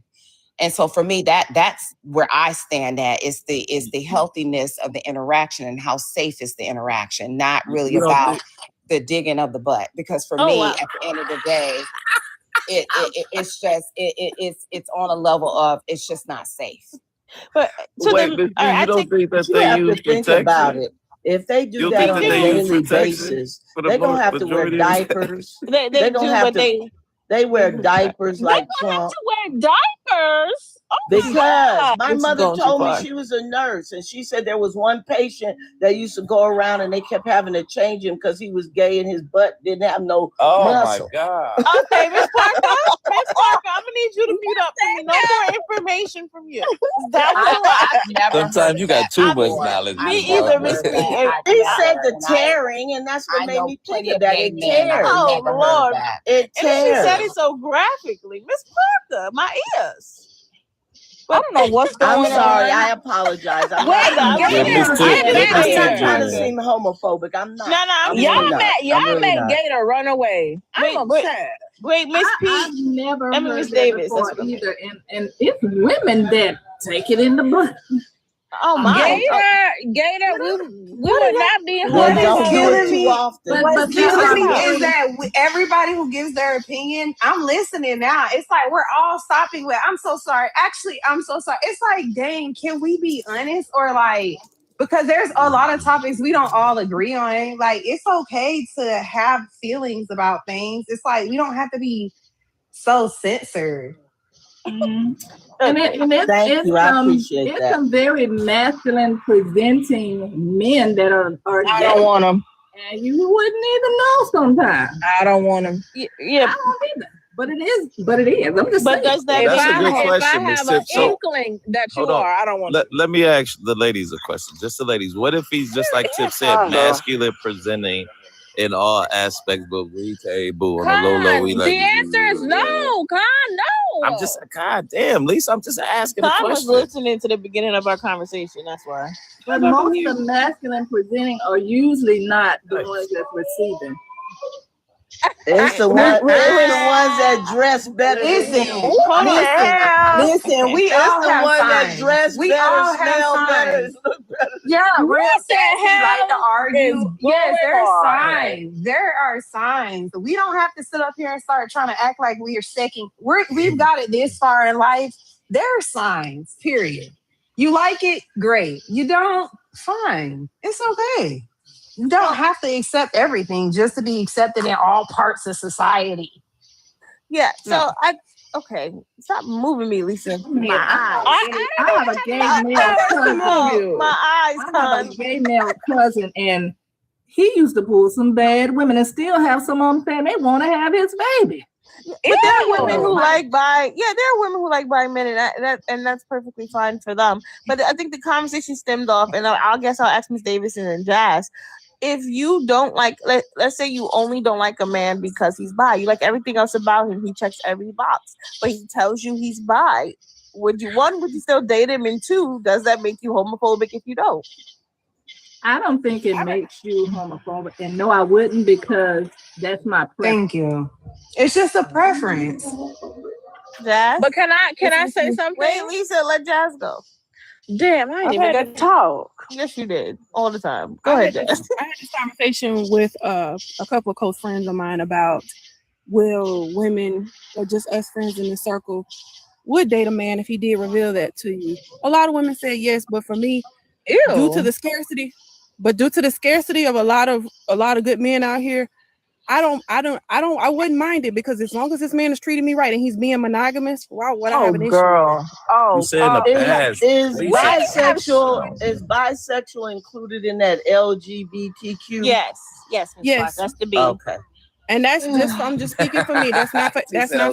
And so for me, that's where I stand at is the healthiness of the interaction and how safe is the interaction, not really about the digging of the butt. Because for me, at the end of the day, it's on a level of it's just not safe. But Wait, Miss B, you don't think that You they have to use think about protection? it. If they do You that think on that a they use daily protection basis, for the they're gonna have to wear majority of the time? diapers. they They're do, gonna have but to. They wear diapers they like don't have Trump. to wear diapers. Oh my Because God. my This is mother going too told me far. she was a nurse, and she said there was one patient that used to go around and they kept having to change him because he was gay and his butt didn't have no muscle. God. Okay, Miss Parker, I'm gonna need you to mute up for me. No more information from you. That was a lot. I've never heard Sometimes you got too much before. knowledge. Me Miss either, Parker. Miss P. He said the tearing, and that's what made me think of that. It tears. Oh Lord! It And then she said tears. it so graphically, Miss Parker, my ears. I don't know what's I'm going sorry. on. I apologize. I'm Wait, not trying to Gator, seem. Miss Tip, I'm let Miss Tip not get trying to in there. seem homophobic. I'm not. No, I'm y'all really not. I'm really made not. Gator run away. I'm upset. Wait, Miss P. I've never I mean, heard Miss that Davis. before That's what I'm either, and it's women that take it in the butt. Oh my! Gator, we What would is not be Well, What don't is do it killing too me? often. What's that's what killing I'm me saying. is that everybody who gives their opinion, I'm listening now. It's like we're all stopping with, I'm so sorry. Actually, I'm so sorry. It's like, dang, can we be honest? Or like, because there's a lot of topics we don't all agree on. Like, it's okay to have feelings about things. It's like, we don't have to be so censored. Mm. And it's, Thank you. I appreciate it's that. some very masculine presenting men that are I gay, don't want them. and you wouldn't even know sometimes. I don't want them. Yeah, I don't either. But it is. I'm just saying. does that That's a mean good If question, I Miss have an Tip. So inkling that you hold on. are, I don't want Let me ask the ladies a question. Just the ladies. What if he's just like Tip said, masculine presenting in all aspects, but we table on the low low. We Con, like the answer is no. Con, no. I'm just God damn, Lisa. I'm just asking a Tom was question. listening to the beginning of our conversation. That's why. But most of the masculine presenting are usually not the ones that's receiving. It's the one. It's the ones that dress better than Listen, you. listen, we It's all the have one that signs. dress We better, all have smell better, signs. and look better. Yeah, real What the sassy, like to hell argue. is Yes, there going are on? signs. There are signs. We don't have to sit up here and start trying to act like we are second. We've got it this far in life. There are signs, period. You like it, great. You don't, fine. It's okay. You don't have to accept everything just to be accepted in all parts of society. Yeah. So No. okay. Stop moving me, Lisa. Yeah, My I have a gay male cousin. My eyes, I have a gay male cousin, and he used to pull some bad women, and still have some of them saying they want to have his baby. But there are women who like bi. Yeah, there are women who like bi men, and that's perfectly fine for them. But I think the conversation stemmed off, and I guess I'll ask Ms. Davison and Jazz. If you don't like, let's say you only don't like a man because he's bi, you like everything else about him, he checks every box, but he tells you he's bi. Would you still date him? And two, does that make you homophobic if you don't? I don't think it makes you homophobic, and no, I wouldn't, because that's my preference. Thank you. It's just a preference. Jazz? But can I say something? Wait, Lisa, let Jazz go. Damn, I ain't even got to talk. Yes, you did. All the time. Go ahead, Jazz. I had this conversation with a couple of close friends of mine about will women or just us friends in the circle would date a man if he did reveal that to you. A lot of women said yes, but for me, due to the scarcity of a lot of good men out here, I wouldn't mind it, because as long as this man is treating me right and he's being monogamous, why would I have an issue? You said in the past. Is bisexual included in that LGBTQ? Yes, Yes. That's the B. Okay. And that's just, I'm just speaking for me. That's not for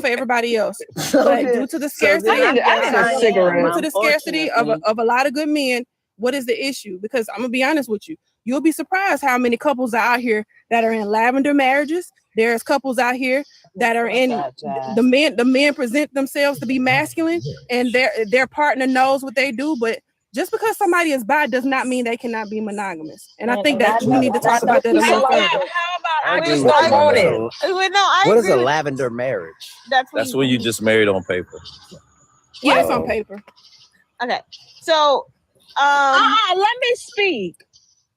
everybody else. So but then- due to the so scarcity, then I need a cigarette. due to the scarcity of a lot of good men, what is the issue? Because I'm gonna be honest with you, you'll be surprised how many couples are out here that are in lavender marriages. There's couples out here that are in the men present themselves to be masculine, and their partner knows what they do, but just because somebody is bi does not mean they cannot be monogamous. And I think that we need to talk about that a little further. I just don't want it. What is a lavender marriage? That's when you just married on paper. Yeah, it's on paper. Okay. So let me speak.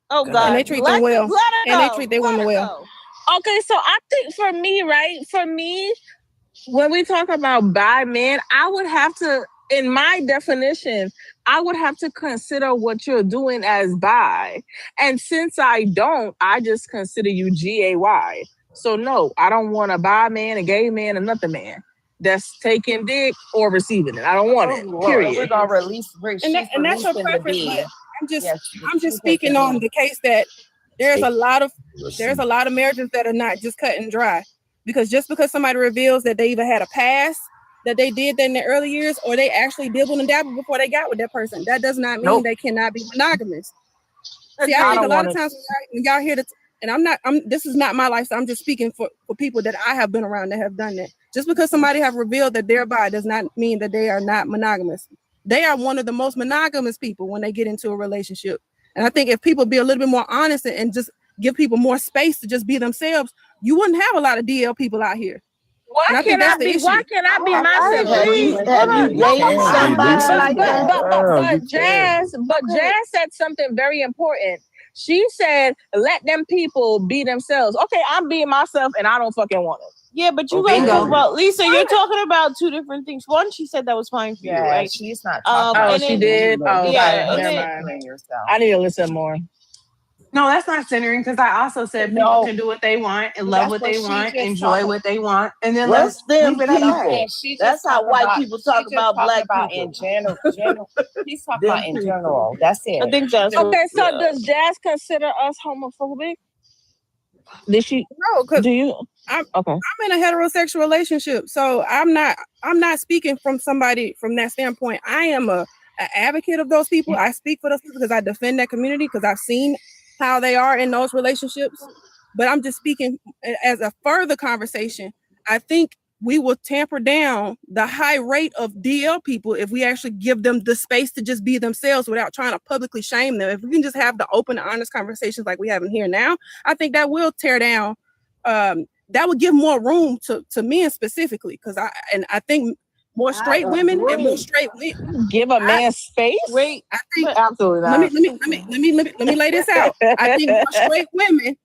Oh God. And they treat them well. And they treat their women well. Okay, so I think for me, when we talk about bi men, I would have to, in my definition, I would have to consider what you're doing as bi. And since I don't, I just consider you GAY. So no, I don't want a bi man, a gay man, another man that's taking dick or receiving it. I don't want it. Period. We're gonna release. And that's your preference, but I'm just speaking on the case that there's a lot of marriages that are not just cut and dry. Because just because somebody reveals that they either had a past, that they did that in the early years, or they actually dibbled and dabbled before they got with that person, that does not mean they cannot be monogamous. See, I think a lot of times when y'all hear this is not my lifestyle. I'm just speaking for people that I have been around that have done that. Just because somebody have revealed that they're bi does not mean that they are not monogamous. They are one of the most monogamous people when they get into a relationship. And I think if people be a little bit more honest and just give people more space to just be themselves, you wouldn't have a lot of DL people out here. Why can't I be myself? But Jazz said something very important. She said, let them people be themselves. Okay, I'm being myself and I don't fucking want it. Yeah, but you guys talk about Lisa, you're talking about two different things. One, she said that was fine for you, right? She's not she did? Oh, yeah, never mind. I need to listen more. No, that's not centering, because I also said people can do what they want and love what they want, enjoy what they want, and then What's them leave it at that. people? That's how white people talk about black people. In general. She's talking about in general. That's it. I think that's okay. So does Jazz consider us homophobic? Did she? No, because I'm in a heterosexual relationship, so I'm not speaking from somebody from that standpoint. I am an advocate of those people. I speak for those people because I defend that community because I've seen how they are in those relationships. But I'm just speaking as a further conversation. I think we will tamper down the high rate of DL people if we actually give them the space to just be themselves without trying to publicly shame them. If we can just have the open, honest conversations like we have in here now, I think that will tear down. That would give more room to men specifically, because I think more straight women and more straight men give a man space. Wait, I think absolutely not. Let me lay this out. I think more straight women,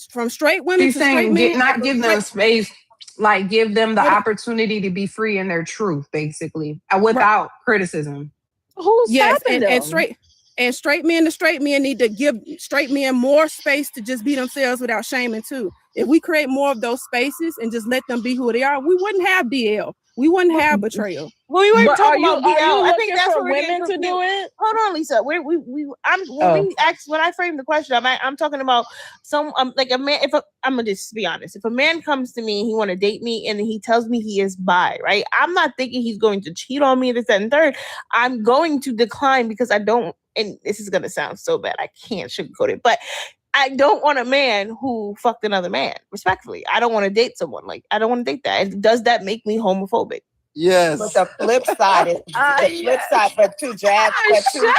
from straight women She's to saying straight men, not give them space, like give them the opportunity to be free in their truth, basically, without criticism. Who's stopping them? And straight men to straight men need to give straight men more space to just be themselves without shaming too. If we create more of those spaces and just let them be who they are, we wouldn't have DL. We wouldn't have betrayal. Well, we weren't talking about DL. I think that's for what women to do it. Hold on, Lisa. When I frame the question, I'm talking about like a man. I'm gonna just be honest. If a man comes to me and he want to date me and he tells me he is bi, right? I'm not thinking he's going to cheat on me, this, that, and third. I'm going to decline because I don't. And this is gonna sound so bad. I can't sugarcoat it, but I don't want a man who fucked another man. Respectfully, I don't want to date someone I don't want to date that. And does that make me homophobic? Yes. But the flip side is but to Jazz, to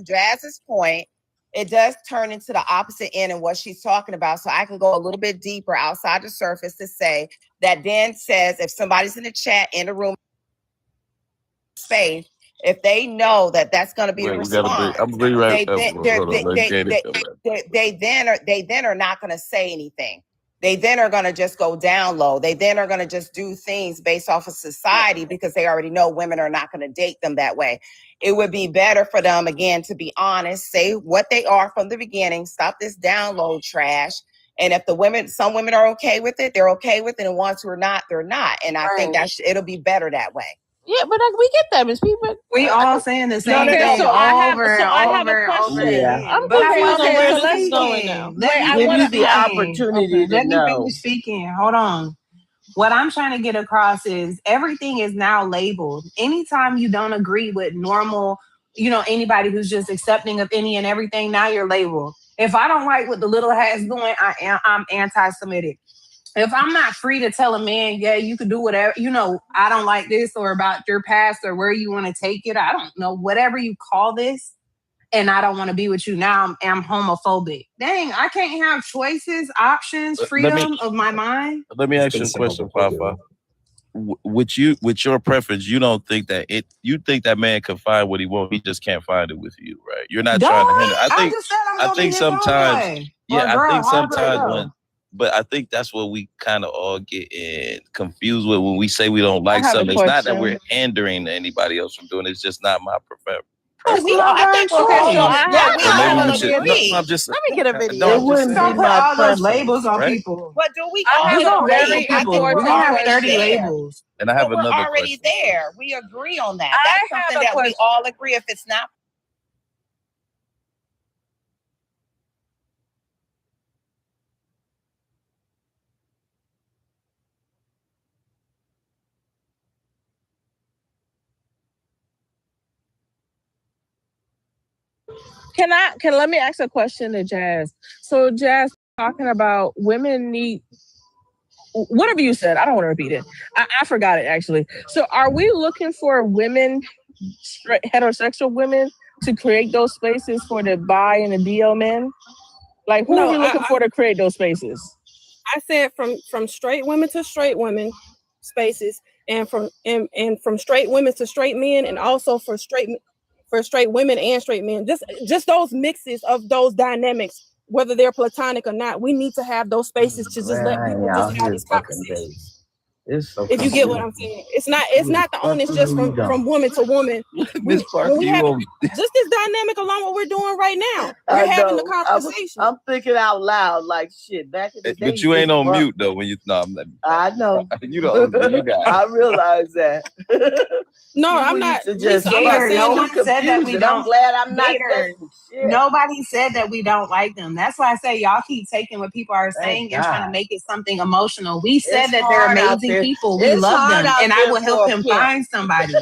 Jazz's point, it does turn into the opposite end of what she's talking about. So I can go a little bit deeper outside the surface to say that then says if somebody's in the chat in the room space, if they know that that's going to be the response, they then are not going to say anything. They then are going to just go down low. They then are going to just do things based off of society because they already know women are not going to date them that way. It would be better for them, again, to be honest, say what they are from the beginning, stop this download trash. And if some women are okay with it, they're okay with it. And ones who are not, they're not. And I think it'll be better that way. Yeah, but we get that, Ms. People. We all saying the same thing over and over. Yeah. But where this is going now. Give you the opportunity to know. Let me finish speaking. Hold on. What I'm trying to get across is everything is now labeled. Anytime you don't agree with normal, anybody who's just accepting of any and everything, now you're labeled. If I don't like what the little hat's doing, I'm anti-Semitic. If I'm not free to tell a man, yeah, you can do whatever, I don't like this or about your past or where you want to take it. I don't know, whatever you call this. And I don't want to be with you now. I'm homophobic. Dang, I can't have choices, options, freedom of my mind. Let me ask you a question, Fafa. with your preference, you don't think that you think that man can find what he wants. He just can't find it with you, right? You're not trying to hinder. I just said I'm gonna be his sometimes, homeboy. Or girl, I think however it sometimes go. but I think that's what we kind of all get confused with when we say we don't like have a something. It's not that question. we're hindering anybody else from doing it. It's just not my preference. I think we're Okay, all so I have we So maybe all we should. agree. No, I'm just. Let me get a No, video. It I'm just wouldn't saying. be Don't put my all those preference. labels on Right? people. But do we I all have We don't a agree? label very I people. think important we're We don't have already 30 question. there. labels. And I But have we're another already question. there. We agree on that. I That's have something a that we question. all agree. If it's not Can let me ask a question to Jazz. So Jazz talking about women need whatever you said. I don't want to repeat it. I forgot it actually. So are we looking for women, heterosexual women, to create those spaces for the bi and the DL men? Like who are we looking for to create those spaces? I said from straight women to straight women spaces, and from straight women to straight men, and also for straight women and straight men. Just those mixes of those dynamics, whether they're platonic or not. We need to have those spaces to just let people just have these conversations. It's so If you get what I'm saying, it's not the onus just from woman to woman. Miss Parker, We you have won't. just this dynamic along what we're doing right now. We're I having the know. conversation. I'm thinking out loud like shit. Back in the day, But you ain't on fuck. mute though when you. No, I'm not. I know. You don't. You got. I realize that. No, People I'm not. used to just Lisa, I'm not Gator, saying no be one said that we confused, and I'm don't. glad I'm not Gator, guessing shit. nobody said that we don't like them. That's why I say y'all keep taking what people are saying and trying to make it something emotional. We said It's that they're hard out amazing there. people. We It's love hard them, out and I there will help for a him pimp. find somebody.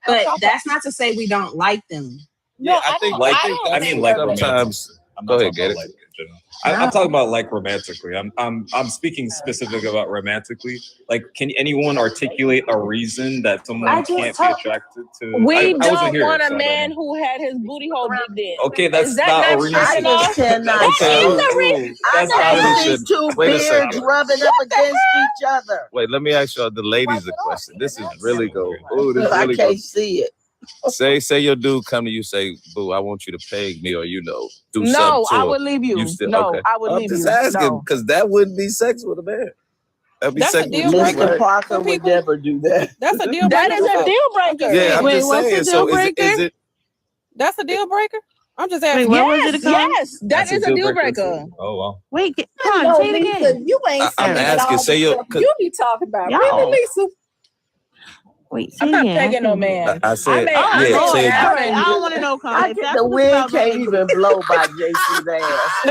But that's not to say we don't like them. Yeah, I think. Like, I think I that's mean, what like sometimes. I'm Go not ahead, talking get about it. like in general. I'm talking about like romantically. I'm speaking specific about romantically. Like, can anyone articulate a reason that someone can't be attracted to? We I wasn't don't here, want a so I don't man know. who had his booty hole digged in. Okay, that's Is that not a not reason. straight I enough? just cannot That see. is the reason. I That's not a never reason. see two Wait a beards second. rubbing up against each other. Wait, let me ask y'all the ladies a question. This is really go. Oh, this I really can't goes. see it. Say your dude come to you, say, "Boo, I want you to peg me," or do No, something to I him. would leave you. You still No, okay? I would I'm leave just you. asking No. because that wouldn't be sex with a man. That'd be That's sex a with deal you, breaker. right? Parker would never do that. That's a deal That breaker. is a deal breaker. Yeah, I'm Wait, just what's saying. the So deal is breaker? it? That's a deal breaker. I'm just Wait, asking. what was it again? Yes, that is a deal breaker. Oh wow. Wait, come on, say it again. You ain't I'm saying asking. all Say the your. stuff you be talking about. Y'all. Really, Lisa? Wait, say I'm it not again. pegging no man. I said, Oh my yeah. lord! Say All it. right, I don't want to know, Con. I If get that's the what it's wind about, go can't ahead. even blow by Jason's ass.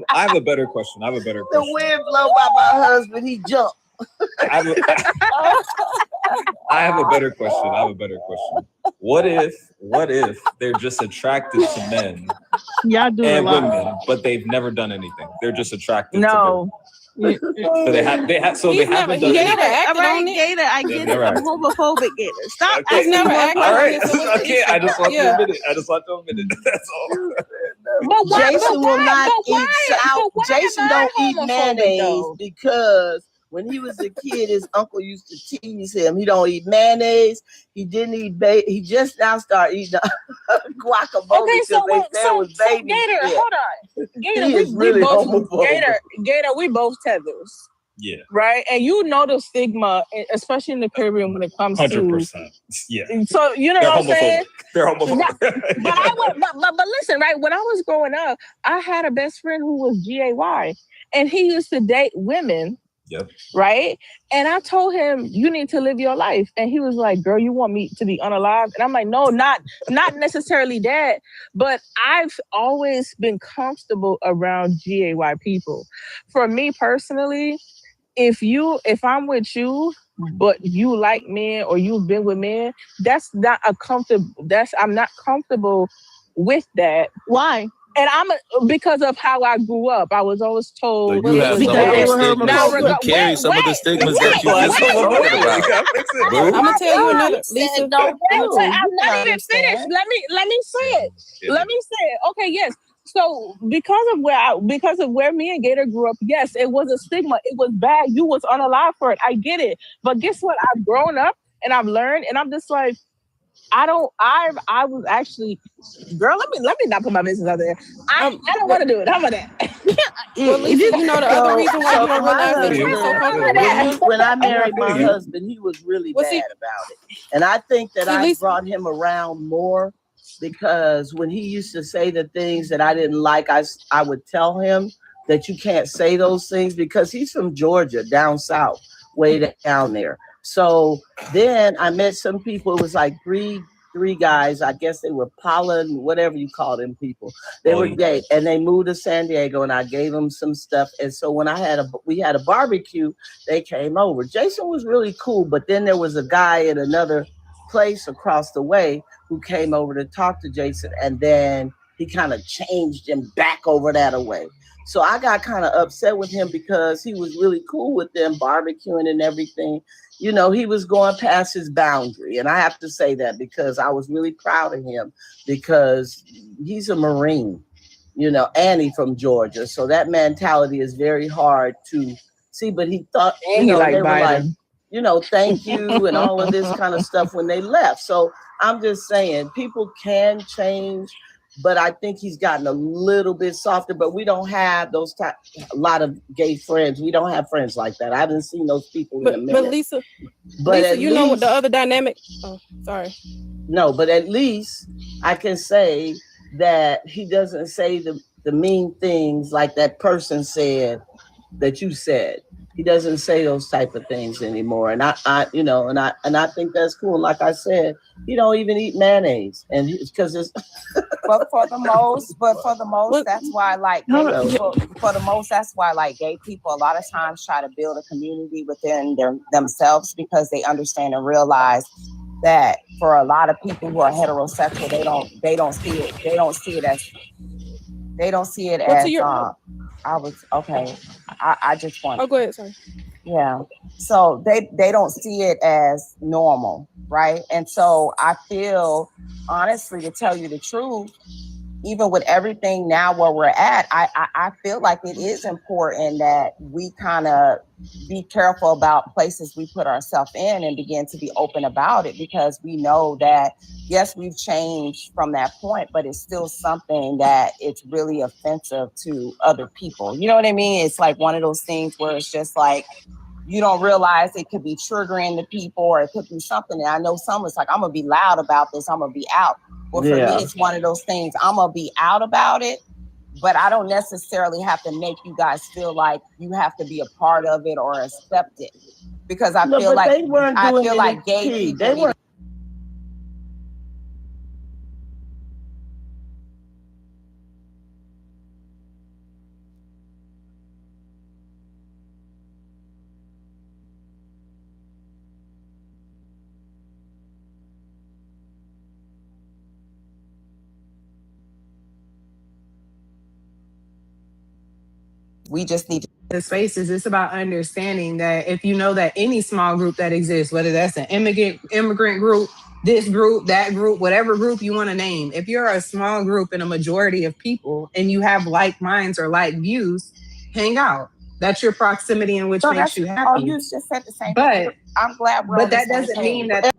I have a better question. I have a better The question. wind blow by my husband, he jumped. I have a better question. What if they're just attracted to men Y'all do a and lot. women, but they've never done anything? They're just attracted No. to men. So they haven't done He's never anything. acted All right, on it. Gator, I They've get it. never I'm acted. homophobic, Gator. Stop Okay. asking never more acted All on right. it, so what's the Okay. I just want to Yeah. admit it. That's all. But why? Jason will not eat But why Jason am I don't eat homophobic, mayonnaise though? because when he was a kid, his uncle used to tease him. He don't eat mayonnaise. He didn't eat he just now started eating guacamole Okay, because they said it was baby Gator, shit. hold on. Gator, He is really homophobic. Gator, we both tethers. Yeah. Right? And you know the stigma, especially in the Caribbean when it comes to 100%. Yeah. So you know They're what I'm saying? They're homophobic. But listen, right? When I was growing up, I had a best friend who was GAY, and he used to date women. Yep. Right? And I told him, you need to live your life. And he was like, girl, you want me to be unalived? And I'm like, no, not necessarily that. But I've always been comfortable around GAY people. For me personally, if I'm with you, but you like men or you've been with men, that's not I'm not comfortable with that. Why? And because of how I grew up, I was always told So you have some of those stigmas. You carry some of the stigmas that you just talking about. I'm gonna tell you another, Lisa. I'm not even finished. Let me say it. Let me say it. Okay, yes. So because of where me and Gator grew up, yes, it was a stigma. It was bad. You was unalive for it. I get it. But guess what? I've grown up and I've learned, and I'm just like, I was actually, girl, let me not put my business out there. I don't want to do it. How about that? Well, Lisa, you know the other reason why you don't realize that you were so comfortable. When I married my husband, he was really bad about it. And I think that I brought him around more because when he used to say the things that I didn't like, I would tell him that you can't say those things because he's from Georgia, down south, way down there. So then I met some people. It was like three guys. I guess they were pollen, whatever you call them people. They were gay, and they moved to San Diego, and I gave them some stuff. And so when we had a barbecue, they came over. Jason was really cool, but then there was a guy in another place across the way who came over to talk to Jason, and then he kind of changed him back over that way. So I got kind of upset with him because he was really cool with them barbecuing and everything. You know, he was going past his boundary. And I have to say that because I was really proud of him because he's a Marine, you know, and he's from Georgia. So that mentality is very hard to see. But he thought, you know, they were like, you know, thank you and all of this kind of stuff when they left. So I'm just saying people can change. But I think he's gotten a little bit softer, but we don't have a lot of gay friends. We don't have friends like that. I haven't seen those people in a minute. But Lisa, you know what the other dynamic? Oh, sorry. No, but at least I can say that he doesn't say the mean things like that person said that you said. He doesn't say those type of things anymore. And I you know, and I think that's cool. Like I said, he don't even eat mayonnaise, and because it's. But for the most, that's why like gay people a lot of times try to build a community within themselves because they understand and realize that for a lot of people who are heterosexual, they don't see it as I just want. Oh, go ahead, sorry. Yeah. So they don't see it as normal, right? And so I feel, honestly, to tell you the truth, even with everything now where we're at, I feel like it is important that we kind of be careful about places we put ourselves in and begin to be open about it because we know that, yes, we've changed from that point, but it's still something that it's really offensive to other people. You know what I mean? It's like one of those things where it's just like, you don't realize it could be triggering to people or it could be something. And I know someone's like, I'm going to be loud about this. I'm going to be out. Well, for me, it's one of those things. I'm going to be out about it, but I don't necessarily have to make you guys feel like you have to be a part of it or accept it. Because I feel like gay people. We just need the spaces. It's about understanding that if you know that any small group that exists, whether that's an immigrant group, this group, that group, whatever group you want to name, if you're a small group and a majority of people and you have like minds or like views, hang out. That's your proximity in which makes you happy. Oh, you just said the same thing. I'm glad we're but that doesn't mean that